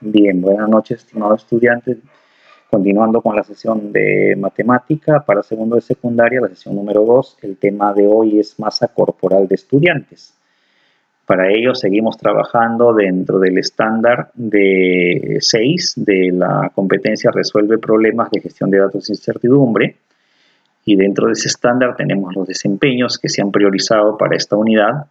Bien, buenas noches, estimados estudiantes. Continuando con la sesión de matemática para segundo de secundaria, la sesión número 2, el tema de hoy es masa corporal de estudiantes. Para ello seguimos trabajando dentro del estándar de 6 de la competencia Resuelve problemas de gestión de datos de incertidumbre. Y dentro de ese estándar tenemos los desempeños que se han priorizado para esta unidad.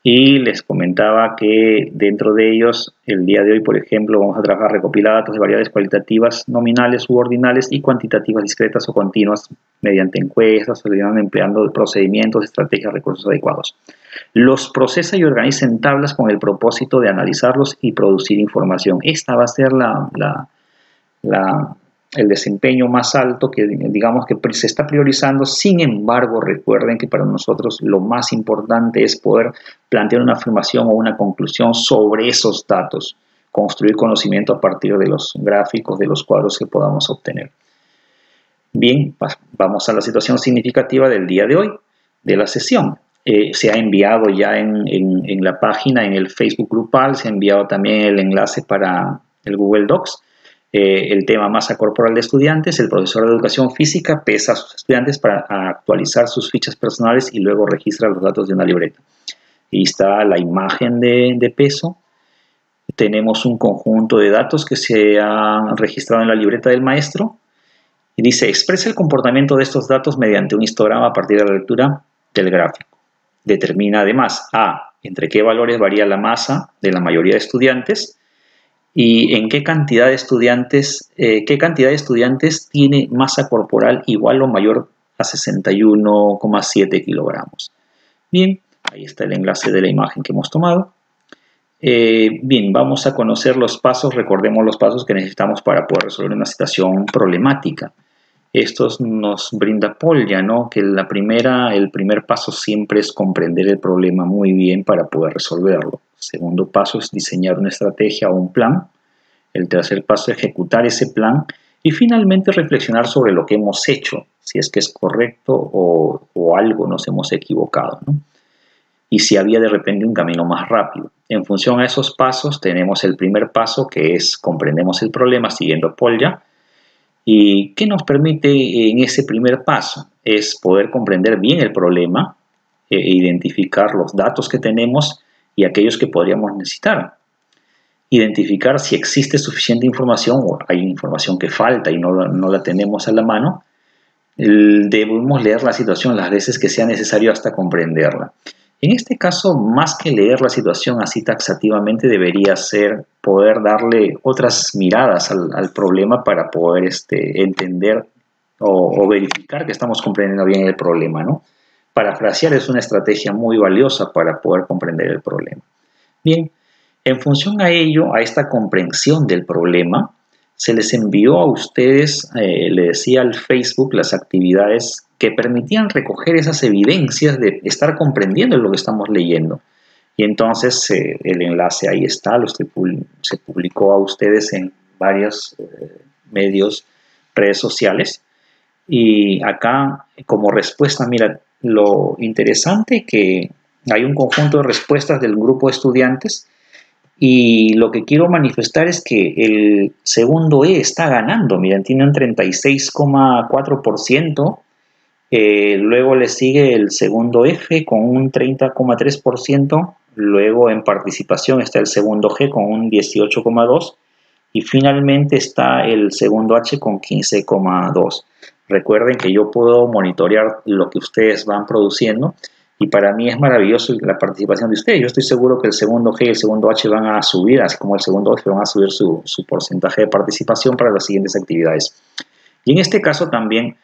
Y les comentaba que dentro de ellos, el día de hoy, por ejemplo, vamos a trabajar recopilar datos de variables cualitativas nominales u ordinales y cuantitativas discretas o continuas mediante encuestas, empleando procedimientos, estrategias, recursos adecuados. Los procesa y organiza en tablas con el propósito de analizarlos y producir información. Esta va a ser el desempeño más alto que digamos que se está priorizando. Sin embargo, recuerden que para nosotros lo más importante es poder plantear una afirmación o una conclusión sobre esos datos, construir conocimiento a partir de los gráficos, de los cuadros que podamos obtener. Bien, vamos a la situación significativa del día de hoy, de la sesión. Se ha enviado ya en la página, en el Facebook grupal, se ha enviado también el enlace para el Google Docs. El tema masa corporal de estudiantes. El profesor de educación física pesa a sus estudiantes para actualizar sus fichas personales y luego registra los datos de una libreta. Ahí está la imagen de peso. Tenemos un conjunto de datos que se han registrado en la libreta del maestro. Y dice, expresa el comportamiento de estos datos mediante un histograma a partir de la lectura del gráfico. Determina además, entre qué valores varía la masa de la mayoría de estudiantes y en qué cantidad de estudiantes tiene masa corporal igual o mayor a 61,7 kilogramos. Bien, ahí está el enlace de la imagen que hemos tomado. Bien, vamos a conocer los pasos. Recordemos los pasos que necesitamos para poder resolver una situación problemática. Estos nos brinda Polya, ¿no? Que el primer paso siempre es comprender el problema muy bien para poder resolverlo. El segundo paso es diseñar una estrategia o un plan. El tercer paso es ejecutar ese plan. Y finalmente reflexionar sobre lo que hemos hecho, si es que es correcto o algo nos hemos equivocado, ¿no? Y si había de repente un camino más rápido. En función a esos pasos tenemos el primer paso, que es comprendemos el problema siguiendo Polya. ¿Y qué nos permite en ese primer paso? Es poder comprender bien el problema, identificar los datos que tenemos y aquellos que podríamos necesitar. Identificar si existe suficiente información o hay información que falta y no la tenemos a la mano. Debemos leer la situación las veces que sea necesario hasta comprenderla. En este caso, más que leer la situación así taxativamente, debería ser poder darle otras miradas al problema para poder entender o verificar que estamos comprendiendo bien el problema, ¿no? Parafrasear es una estrategia muy valiosa para poder comprender el problema. Bien, en función a ello, a esta comprensión del problema, se les envió a ustedes, le decía al Facebook, las actividades que permitían recoger esas evidencias de estar comprendiendo lo que estamos leyendo. Y entonces el enlace ahí está, se publicó a ustedes en varios medios, redes sociales. Y acá, como respuesta, mira, lo interesante que hay un conjunto de respuestas del grupo de estudiantes. Y lo que quiero manifestar es que el segundo E está ganando. Miren, tiene un 36,4%. Luego le sigue el segundo F con un 30,3%. Luego en participación está el segundo G con un 18,2%. Y finalmente está el segundo H con 15,2%. Recuerden que yo puedo monitorear lo que ustedes van produciendo. Y para mí es maravilloso la participación de ustedes. Yo estoy seguro que el segundo G y el segundo H van a subir, así como el segundo F van a subir su porcentaje de participación para las siguientes actividades. Y en este caso también,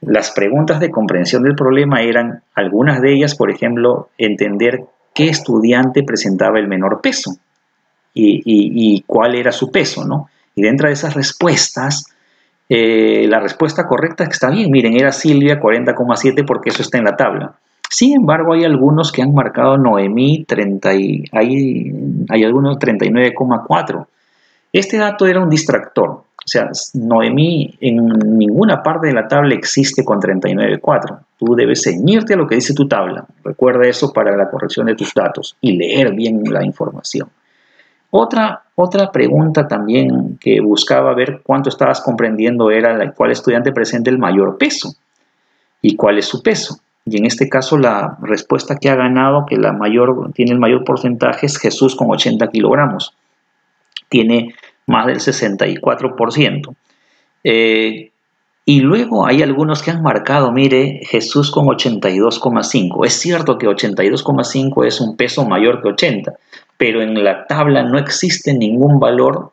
las preguntas de comprensión del problema eran, algunas de ellas, por ejemplo, entender qué estudiante presentaba el menor peso y cuál era su peso, ¿no? Y dentro de esas respuestas, la respuesta correcta está bien. Miren, era Silvia 40,7 porque eso está en la tabla. Sin embargo, hay algunos que han marcado Noemí, hay algunos 39,4. Este dato era un distractor. O sea, Noemí en ninguna parte de la tabla existe con 39,4. Tú debes ceñirte a lo que dice tu tabla. Recuerda eso para la corrección de tus datos y leer bien la información. Otra pregunta también que buscaba ver cuánto estabas comprendiendo era cuál estudiante presenta el mayor peso y cuál es su peso. Y en este caso la respuesta que ha ganado, que tiene el mayor porcentaje, es Jesús con 80 kilogramos. Tiene más del 64%. Y luego hay algunos que han marcado, mire, Jesús con 82,5. Es cierto que 82,5 es un peso mayor que 80, pero en la tabla no existe ningún valor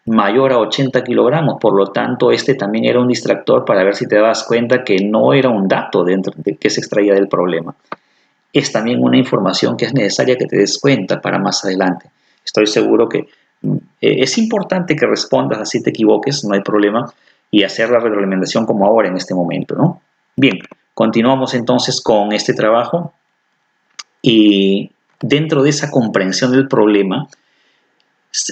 mayor a 80 kilogramos, por lo tanto este también era un distractor para ver si te das cuenta que no era un dato dentro de que se extraía del problema. Es también una información que es necesaria que te des cuenta para más adelante. Estoy seguro que es importante que respondas así te equivoques, no hay problema, y hacer la retroalimentación como ahora en este momento, ¿no? Bien, continuamos entonces con este trabajo y dentro de esa comprensión del problema,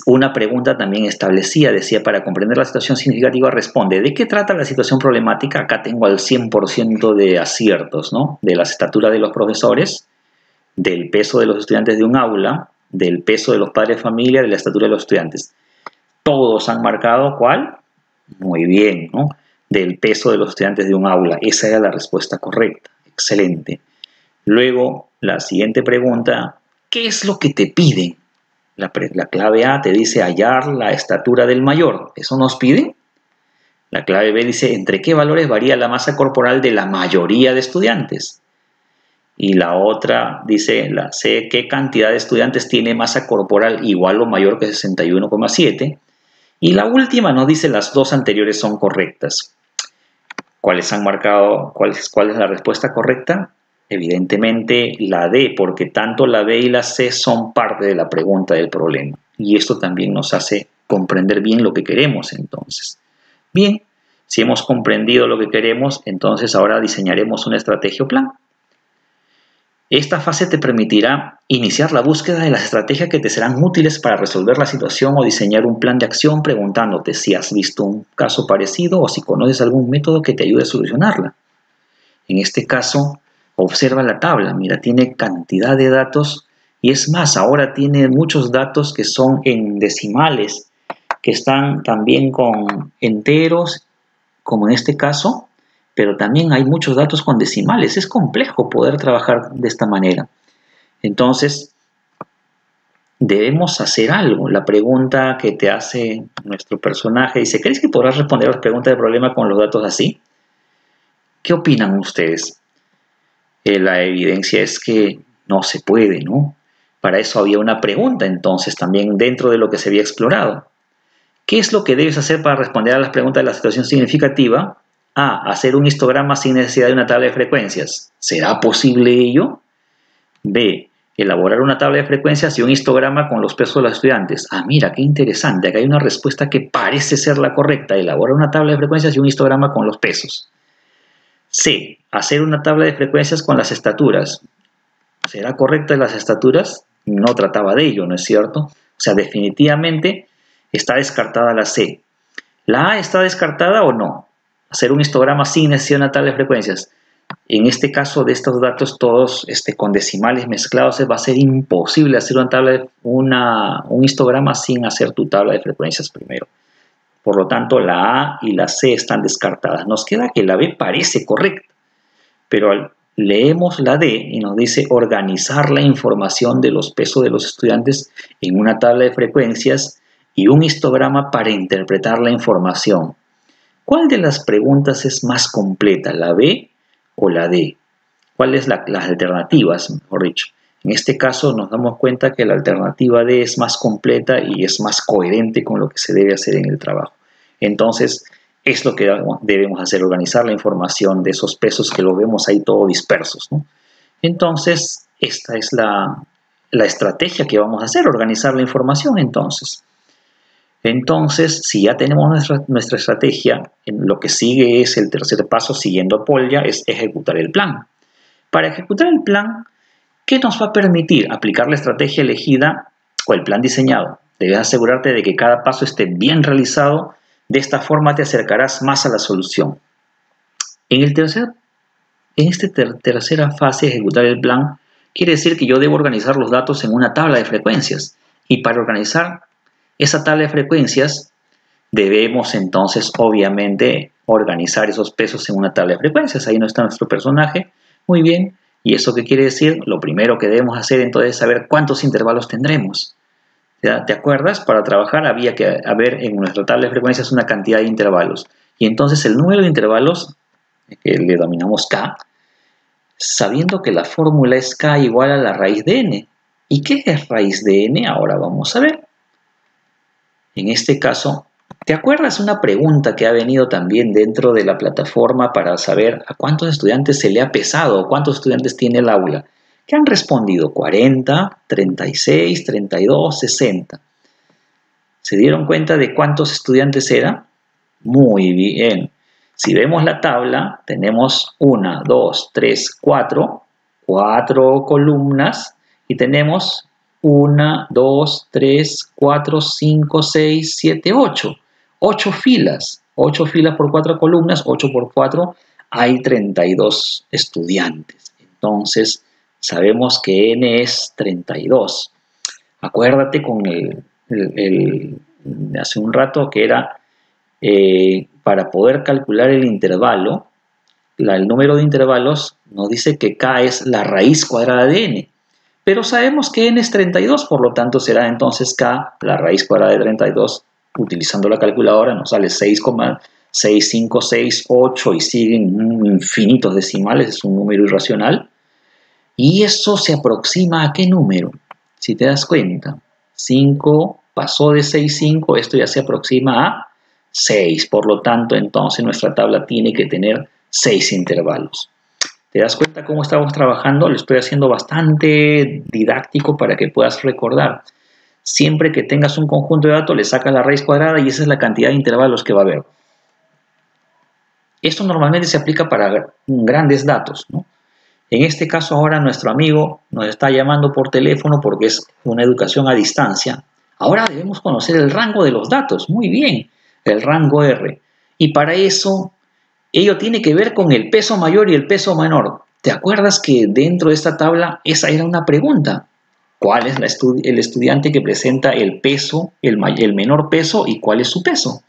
una pregunta también establecía, decía, para comprender la situación significativa responde, ¿de qué trata la situación problemática? Acá tengo al 100% de aciertos, ¿no? De la estatura de los profesores, del peso de los estudiantes de un aula, del peso de los padres de familia, de la estatura de los estudiantes. Todos han marcado, ¿cuál? Muy bien, ¿no? Del peso de los estudiantes de un aula. Esa era la respuesta correcta. Excelente. Luego, la siguiente pregunta, ¿qué es lo que te piden? La clave A te dice hallar la estatura del mayor. ¿Eso nos pide? La clave B dice entre qué valores varía la masa corporal de la mayoría de estudiantes. Y la otra dice, la C, ¿qué cantidad de estudiantes tiene masa corporal igual o mayor que 61,7? Y la última nos dice las dos anteriores son correctas. ¿Cuáles han marcado? ¿Cuál es la respuesta correcta? Evidentemente la D, porque tanto la B y la C son parte de la pregunta del problema. Y esto también nos hace comprender bien lo que queremos entonces. Bien, si hemos comprendido lo que queremos, entonces ahora diseñaremos una estrategia o plan. Esta fase te permitirá iniciar la búsqueda de las estrategias que te serán útiles para resolver la situación o diseñar un plan de acción preguntándote si has visto un caso parecido o si conoces algún método que te ayude a solucionarla. En este caso, observa la tabla, mira, tiene cantidad de datos y es más, ahora tiene muchos datos que son en decimales, que están también con enteros, como en este caso, pero también hay muchos datos con decimales. Es complejo poder trabajar de esta manera. Entonces, debemos hacer algo. La pregunta que te hace nuestro personaje dice, ¿crees que podrás responder a las preguntas del problema con los datos así? ¿Qué opinan ustedes? La evidencia es que no se puede, ¿no? Para eso había una pregunta, entonces, también dentro de lo que se había explorado. ¿Qué es lo que debes hacer para responder a las preguntas de la situación significativa? A. Hacer un histograma sin necesidad de una tabla de frecuencias. ¿Será posible ello? B. Elaborar una tabla de frecuencias y un histograma con los pesos de los estudiantes. Ah, mira, qué interesante. Acá hay una respuesta que parece ser la correcta. Elaborar una tabla de frecuencias y un histograma con los pesos. C. Hacer una tabla de frecuencias con las estaturas. ¿Será correcta las estaturas? No trataba de ello, ¿no es cierto? O sea, definitivamente está descartada la C. ¿La A está descartada o no? Hacer un histograma sin necesidad de una tabla de frecuencias. En este caso de estos datos todos con decimales mezclados va a ser imposible hacer un histograma sin hacer tu tabla de frecuencias primero. Por lo tanto, la A y la C están descartadas. Nos queda que la B parece correcta, pero leemos la D y nos dice organizar la información de los pesos de los estudiantes en una tabla de frecuencias y un histograma para interpretar la información. ¿Cuál de las preguntas es más completa, la B o la D? ¿Cuáles las alternativas, mejor dicho? En este caso nos damos cuenta que la alternativa D es más completa y es más coherente con lo que se debe hacer en el trabajo. Entonces, es lo que debemos hacer, organizar la información de esos pesos que los vemos ahí todos dispersos, ¿no? Entonces, esta es la estrategia que vamos a hacer, organizar la información entonces. Entonces, si ya tenemos nuestra estrategia, lo que sigue es el tercer paso, siguiendo a Polya, es ejecutar el plan. Para ejecutar el plan, ¿qué nos va a permitir aplicar la estrategia elegida o el plan diseñado? Debes asegurarte de que cada paso esté bien realizado. De esta forma te acercarás más a la solución. En esta tercera fase, ejecutar el plan, quiere decir que yo debo organizar los datos en una tabla de frecuencias. Y para organizar esa tabla de frecuencias, debemos entonces, obviamente, organizar esos pesos en una tabla de frecuencias. Ahí no está nuestro personaje. Muy bien. ¿Y eso qué quiere decir? Lo primero que debemos hacer entonces es saber cuántos intervalos tendremos. ¿Ya? ¿Te acuerdas? Para trabajar había que haber en nuestra tabla de frecuencias una cantidad de intervalos. Y entonces el número de intervalos, que le denominamos K, sabiendo que la fórmula es K igual a la raíz de n. ¿Y qué es raíz de n? Ahora vamos a ver. En este caso, ¿te acuerdas una pregunta que ha venido también dentro de la plataforma para saber a cuántos estudiantes se le ha pesado o cuántos estudiantes tiene el aula? ¿Qué han respondido? 40, 36, 32, 60. ¿Se dieron cuenta de cuántos estudiantes eran? Muy bien. Si vemos la tabla, tenemos 1, 2, 3, 4 columnas y tenemos 1, 2, 3, 4, 5, 6, 7, 8. 8 filas. 8 filas por 4 columnas, 8 por 4, hay 32 estudiantes. Entonces, sabemos que n es 32. Acuérdate con hace un rato que era para poder calcular el intervalo, el número de intervalos nos dice que K es la raíz cuadrada de n. Pero sabemos que n es 32, por lo tanto será entonces K, la raíz cuadrada de 32, utilizando la calculadora nos sale 6,6568 y siguen infinitos decimales, es un número irracional. Y eso se aproxima a ¿qué número? Si te das cuenta, 5 pasó de 6,5, esto ya se aproxima a 6, por lo tanto entonces nuestra tabla tiene que tener 6 intervalos. ¿Te das cuenta cómo estamos trabajando? Lo estoy haciendo bastante didáctico para que puedas recordar. Siempre que tengas un conjunto de datos, le sacas la raíz cuadrada y esa es la cantidad de intervalos que va a haber. Esto normalmente se aplica para grandes datos, ¿no? En este caso ahora nuestro amigo nos está llamando por teléfono porque es una educación a distancia. Ahora debemos conocer el rango de los datos. Muy bien, el rango R. Y para eso, ello tiene que ver con el peso mayor y el peso menor. ¿Te acuerdas que dentro de esta tabla esa era una pregunta? ¿Cuál es el estudiante que presenta el peso, el menor peso y cuál es su peso?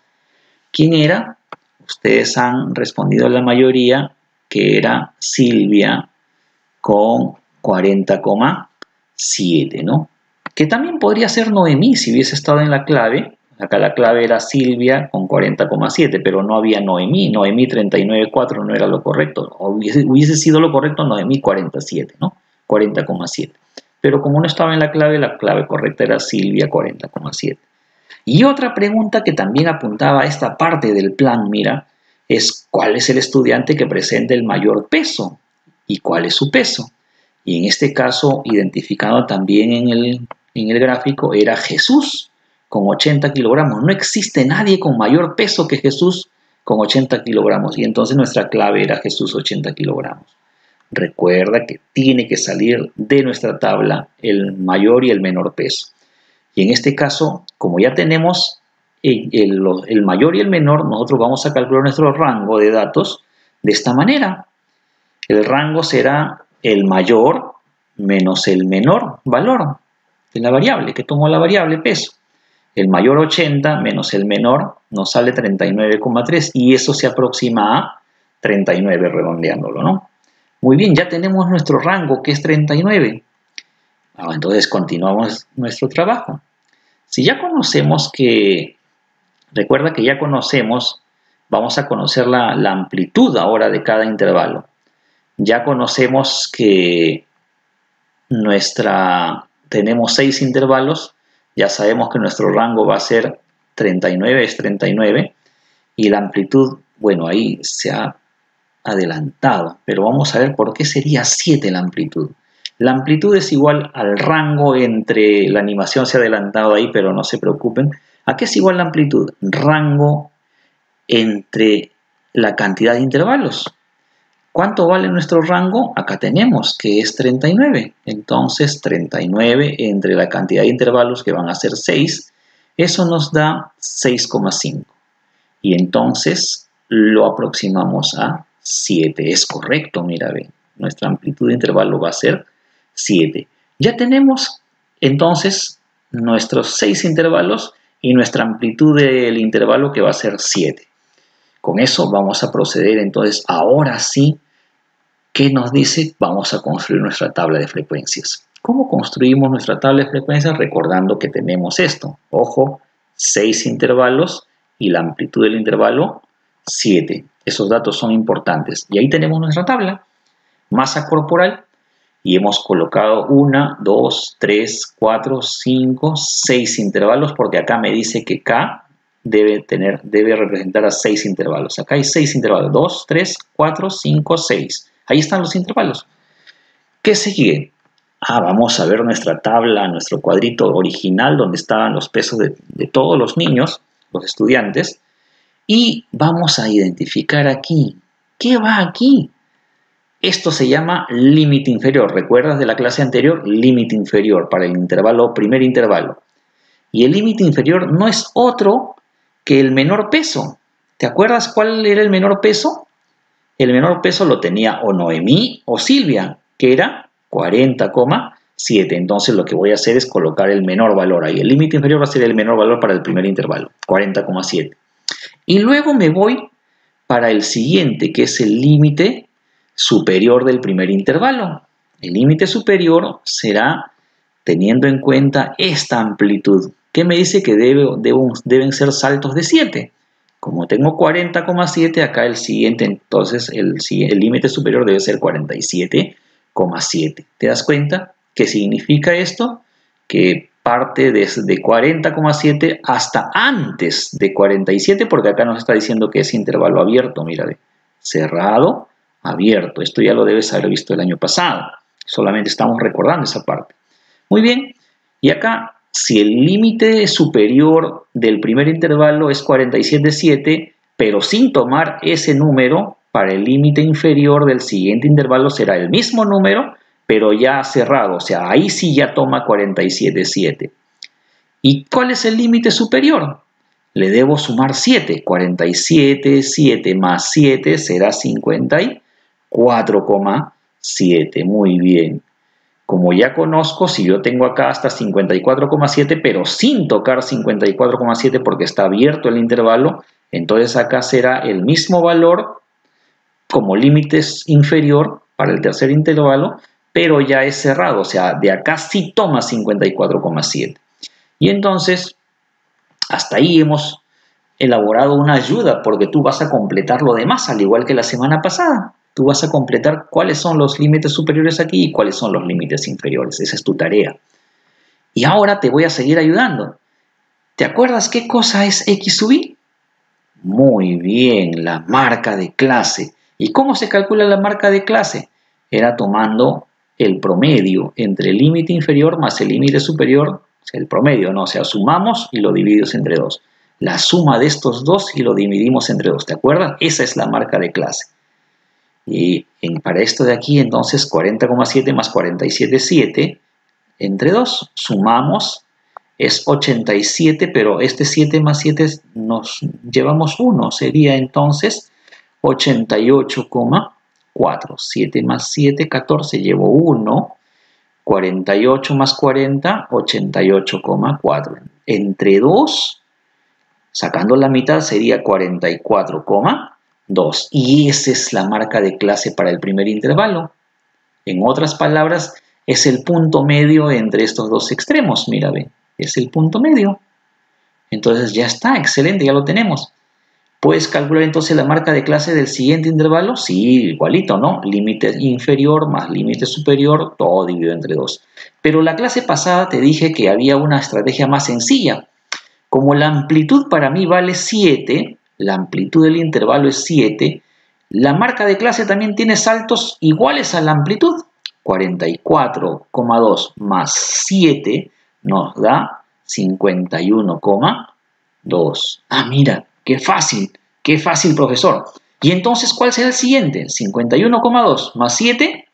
¿Quién era? Ustedes han respondido la mayoría que era Silvia con 40,7, ¿no? Que también podría ser Noemí si hubiese estado en la clave. Acá la clave era Silvia con 40,7, pero no había Noemí. Noemí 39,4 no era lo correcto. Hubiese sido lo correcto Noemí 47, ¿no? 40,7. Pero como no estaba en la clave correcta era Silvia 40,7. Y otra pregunta que también apuntaba a esta parte del plan, mira, es ¿cuál es el estudiante que presenta el mayor peso? ¿Y cuál es su peso? Y en este caso, identificado también en el gráfico, era Jesús con 80 kilogramos. No existe nadie con mayor peso que Jesús con 80 kilogramos. Y entonces nuestra clave era Jesús 80 kilogramos. Recuerda que tiene que salir de nuestra tabla el mayor y el menor peso. Y en este caso, como ya tenemos el mayor y el menor, nosotros vamos a calcular nuestro rango de datos de esta manera. El rango será el mayor menos el menor valor de la variable, que tomó la variable peso. El mayor 80 menos el menor nos sale 39,3 y eso se aproxima a 39 redondeándolo, ¿no? Muy bien, ya tenemos nuestro rango que es 39. Entonces continuamos nuestro trabajo. Si ya conocemos recuerda que ya conocemos, vamos a conocer la amplitud ahora de cada intervalo. Ya conocemos que tenemos 6 intervalos, ya sabemos que nuestro rango va a ser 39, es 39, y la amplitud, bueno, ahí se ha adelantado, pero vamos a ver por qué sería 7 la amplitud. La amplitud es igual al rango entre, la animación se ha adelantado ahí, pero no se preocupen. ¿A qué es igual la amplitud? Rango entre la cantidad de intervalos. ¿Cuánto vale nuestro rango? Acá tenemos que es 39. Entonces 39 entre la cantidad de intervalos que van a ser 6, eso nos da 6,5. Y entonces lo aproximamos a 7. Es correcto, mira, ven. Nuestra amplitud de intervalo va a ser 7. Ya tenemos entonces nuestros 6 intervalos y nuestra amplitud del intervalo que va a ser 7. Con eso vamos a proceder entonces, ahora sí, ¿qué nos dice? Vamos a construir nuestra tabla de frecuencias. ¿Cómo construimos nuestra tabla de frecuencias? Recordando que tenemos esto. Ojo, 6 intervalos y la amplitud del intervalo 7. Esos datos son importantes. Y ahí tenemos nuestra tabla. Masa corporal. Y hemos colocado 1, 2, 3, 4, 5, 6 intervalos porque acá me dice que K debe representar a 6 intervalos. Acá hay 6 intervalos. 2, 3, 4, 5, 6. Ahí están los intervalos. ¿Qué sigue? Vamos a ver nuestra tabla, nuestro cuadrito original donde estaban los pesos de todos los niños, los estudiantes. Y vamos a identificar aquí. ¿Qué va aquí? Esto se llama límite inferior. ¿Recuerdas de la clase anterior? Límite inferior para el intervalo, primer intervalo. Y el límite inferior no es otro que el menor peso. ¿Te acuerdas cuál era el menor peso? El menor peso lo tenía o Noemí o Silvia, que era 40,7. Entonces lo que voy a hacer es colocar el menor valor ahí. El límite inferior va a ser el menor valor para el primer intervalo, 40,7. Y luego me voy para el siguiente, que es el límite superior del primer intervalo. El límite superior será teniendo en cuenta esta amplitud, que me dice que deben ser saltos de 7. Como tengo 40,7, acá el siguiente, entonces el límite superior debe ser 47,7. ¿Te das cuenta? ¿Qué significa esto? Que parte desde 40,7 hasta antes de 47, porque acá nos está diciendo que es intervalo abierto, mira, cerrado, abierto. Esto ya lo debes haber visto el año pasado. Solamente estamos recordando esa parte. Muy bien, y acá, si el límite superior del primer intervalo es 47,7, pero sin tomar ese número, para el límite inferior del siguiente intervalo será el mismo número, pero ya cerrado, o sea, ahí sí ya toma 47,7. ¿Y cuál es el límite superior? Le debo sumar 7. 47,7 más 7 será 54,7. Muy bien. Como ya conozco, si yo tengo acá hasta 54,7, pero sin tocar 54,7 porque está abierto el intervalo, entonces acá será el mismo valor como límite inferior para el tercer intervalo, pero ya es cerrado, o sea, de acá sí toma 54,7. Y entonces, hasta ahí hemos elaborado una ayuda porque tú vas a completar lo demás, al igual que la semana pasada. Tú vas a completar cuáles son los límites superiores aquí y cuáles son los límites inferiores. Esa es tu tarea. Y ahora te voy a seguir ayudando. ¿Te acuerdas qué cosa es X sub Y? Muy bien, la marca de clase. ¿Y cómo se calcula la marca de clase? Era tomando el promedio entre el límite inferior más el límite superior, o sea, el promedio, ¿no? O sea, sumamos y lo dividimos entre 2. La suma de estos dos y lo dividimos entre 2. ¿Te acuerdas? Esa es la marca de clase. Y para esto de aquí, entonces, 40,7 más 47,7 entre 2, sumamos, es 87, pero este 7 más 7 nos llevamos 1, sería entonces 88,4. 7 más 7, 14, llevo 1, 48 más 40, 88,4. Entre 2, sacando la mitad, sería 44,2. Y esa es la marca de clase para el primer intervalo. En otras palabras, es el punto medio entre estos dos extremos. Mira, ve, es el punto medio. Entonces ya está, excelente, ya lo tenemos. ¿Puedes calcular entonces la marca de clase del siguiente intervalo? Sí, igualito, ¿no? Límite inferior más límite superior, todo dividido entre 2. Pero la clase pasada te dije que había una estrategia más sencilla. Como la amplitud para mí vale 7, la amplitud del intervalo es 7, la marca de clase también tiene saltos iguales a la amplitud. 44,2 más 7 nos da 51,2. Mira, qué fácil, profesor. ¿Y entonces cuál será el siguiente? 51,2 más 7.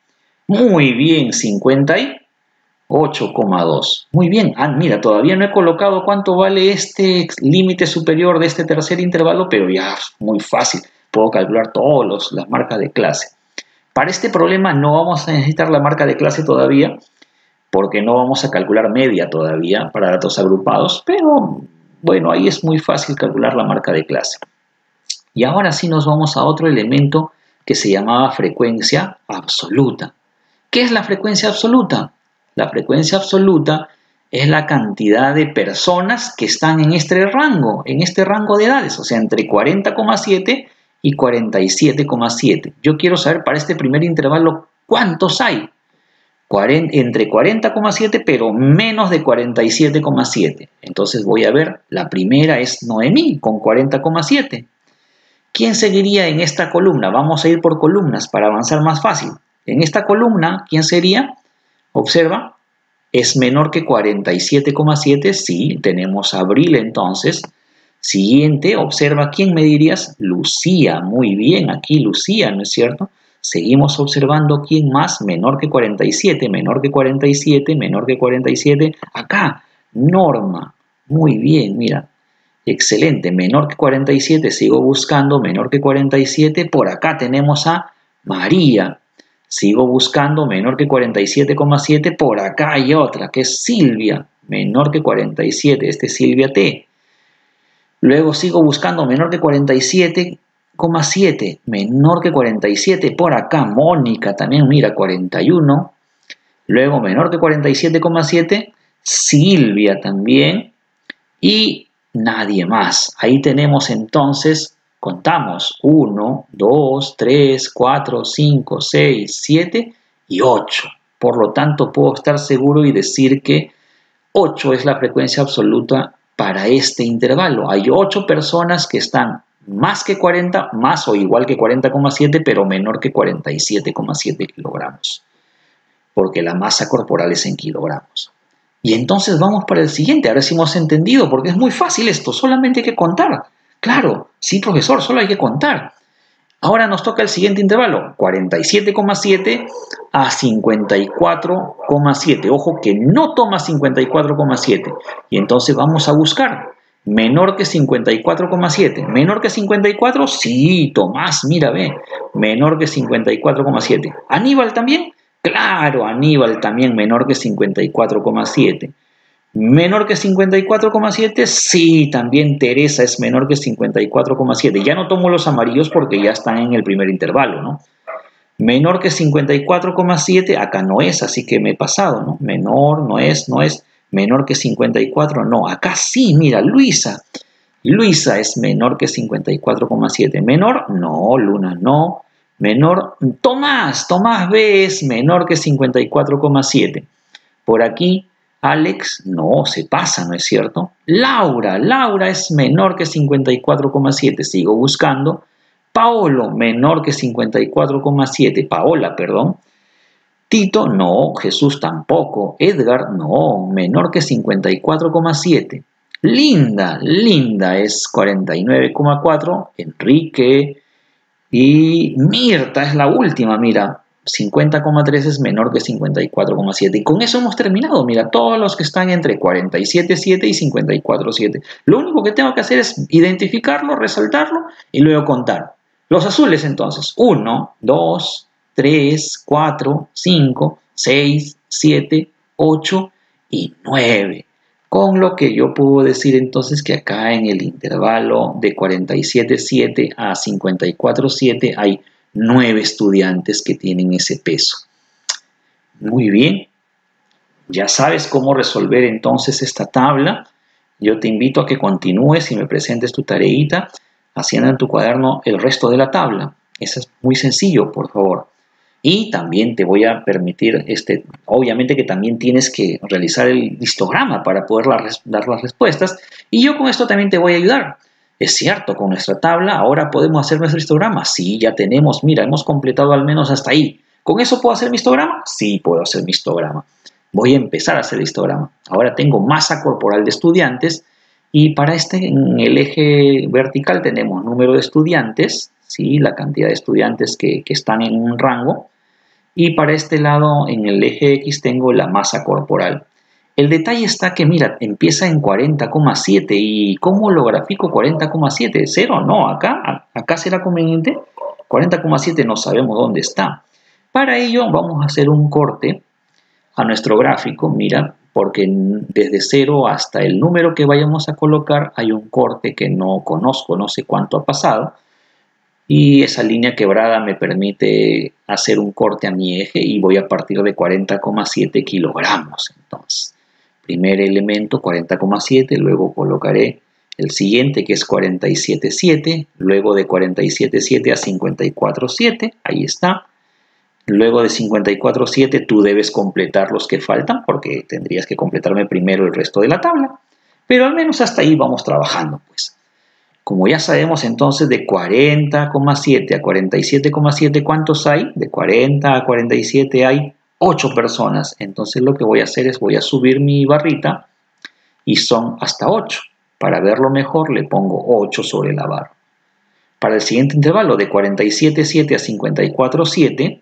Muy bien, 58,2. Muy bien. Mira, todavía no he colocado cuánto vale este límite superior de este tercer intervalo, pero ya, muy fácil. Puedo calcular todas las marcas de clase. Para este problema no vamos a necesitar la marca de clase todavía, porque no vamos a calcular media todavía para datos agrupados, pero bueno, ahí es muy fácil calcular la marca de clase. Y ahora sí nos vamos a otro elemento que se llamaba frecuencia absoluta. ¿Qué es la frecuencia absoluta? La frecuencia absoluta es la cantidad de personas que están en este rango de edades, o sea, entre 40,7 y 47,7. Yo quiero saber para este primer intervalo cuántos hay. Entre 40,7 pero menos de 47,7. Entonces voy a ver, la primera es Noemí con 40,7. ¿Quién seguiría en esta columna? Vamos a ir por columnas para avanzar más fácil. En esta columna, ¿quién sería? Observa, es menor que 47,7. Sí, tenemos a Abril entonces. Siguiente, observa, ¿quién me dirías? Lucía. Muy bien, aquí Lucía, ¿no es cierto? Seguimos observando quién más, menor que 47, menor que 47, menor que 47. Acá, Norma. Muy bien, mira. Excelente, menor que 47, sigo buscando, menor que 47. Por acá tenemos a María. Sigo buscando, menor que 47,7. Por acá hay otra, que es Silvia, menor que 47. Este es Silvia T. Luego sigo buscando, menor que 47,7. Menor que 47. Por acá, Mónica también, mira, 41. Luego, menor que 47,7. Silvia también. Y nadie más. Ahí tenemos entonces, contamos, 1, 2, 3, 4, 5, 6, 7 y 8. Por lo tanto, puedo estar seguro y decir que 8 es la frecuencia absoluta para este intervalo. Hay 8 personas que están más que 40, más o igual que 40,7, pero menor que 47,7 kilogramos, porque la masa corporal es en kilogramos. Y entonces vamos para el siguiente, ahora sí hemos entendido, porque es muy fácil esto, solamente hay que contar. Claro, sí, profesor, solo hay que contar. Ahora nos toca el siguiente intervalo, 47,7 a 54,7. Ojo que no toma 54,7. Y entonces vamos a buscar menor que 54,7. ¿Menor que 54? Sí, Tomás, mira, ve. Menor que 54,7. ¿Aníbal también? Claro, Aníbal también menor que 54,7. ¿Menor que 54,7? Sí, también Teresa es menor que 54,7. Ya no tomo los amarillos porque ya están en el primer intervalo, ¿no? Menor que 54,7, acá no es, así que me he pasado, ¿no? Menor, no es. Menor que 54, no. Acá sí, mira, Luisa. Luisa es menor que 54,7. ¿Menor? No, Luna, no. Menor, Tomás B es menor que 54,7. Por aquí, Alex, no, se pasa, ¿no es cierto? Laura es menor que 54,7. Sigo buscando. Paolo, menor que 54,7. Paola, perdón. Tito, no. Jesús tampoco. Edgar, no, menor que 54,7. Linda es 49,4. Enrique y Mirta es la última, mira. 50,3 es menor que 54,7. Y con eso hemos terminado. Mira, todos los que están entre 47,7 y 54,7. Lo único que tengo que hacer es identificarlo, resaltarlo y luego contar. Los azules entonces. 1, 2, 3, 4, 5, 6, 7, 8 y 9. Con lo que yo puedo decir entonces que acá en el intervalo de 47,7 a 54,7 hay 9 estudiantes que tienen ese peso. Muy bien, ya sabes cómo resolver entonces esta tabla. Yo te invito a que continúes y me presentes tu tareita haciendo en tu cuaderno el resto de la tabla. Eso es muy sencillo, por favor. Y también te voy a permitir, obviamente que también tienes que realizar el histograma para poder dar las respuestas. Y yo con esto también te voy a ayudar. Es cierto, con nuestra tabla ahora podemos hacer nuestro histograma. Sí, ya tenemos, mira, hemos completado al menos hasta ahí. ¿Con eso puedo hacer mi histograma? Sí, puedo hacer mi histograma. Voy a empezar a hacer el histograma. Ahora tengo masa corporal de estudiantes y para en el eje vertical tenemos número de estudiantes, ¿sí? La cantidad de estudiantes que están en un rango. Y para este lado, en el eje X, tengo la masa corporal. El detalle está que, mira, empieza en 40,7. ¿Y cómo lo grafico 40,7? ¿Cero? No, acá será conveniente. 40,7 no sabemos dónde está. Para ello vamos a hacer un corte a nuestro gráfico, mira, porque desde 0 hasta el número que vayamos a colocar hay un corte que no conozco, no sé cuánto ha pasado, y esa línea quebrada me permite hacer un corte a mi eje y voy a partir de 40,7 kilogramos. Entonces, primer elemento 40,7, luego colocaré el siguiente que es 47,7, luego de 47,7 a 54,7, ahí está. Luego de 54,7 tú debes completar los que faltan porque tendrías que completarme primero el resto de la tabla. Pero al menos hasta ahí vamos trabajando, pues. Como ya sabemos entonces de 40,7 a 47,7 ¿cuántos hay? De 40 a 47 hay 8 personas. Entonces lo que voy a hacer es voy a subir mi barrita y son hasta 8. Para verlo mejor le pongo 8 sobre la barra. Para el siguiente intervalo de 47,7 a 54,7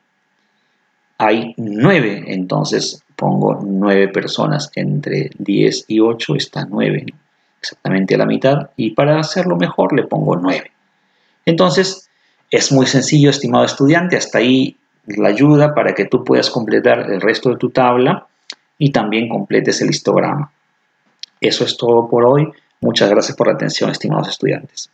hay 9, entonces pongo 9 personas, entre 10 y 8 está 9, exactamente a la mitad, y para hacerlo mejor le pongo 9. Entonces, es muy sencillo, estimado estudiante, hasta ahí la ayuda para que tú puedas completar el resto de tu tabla y también completes el histograma. Eso es todo por hoy. Muchas gracias por la atención, estimados estudiantes.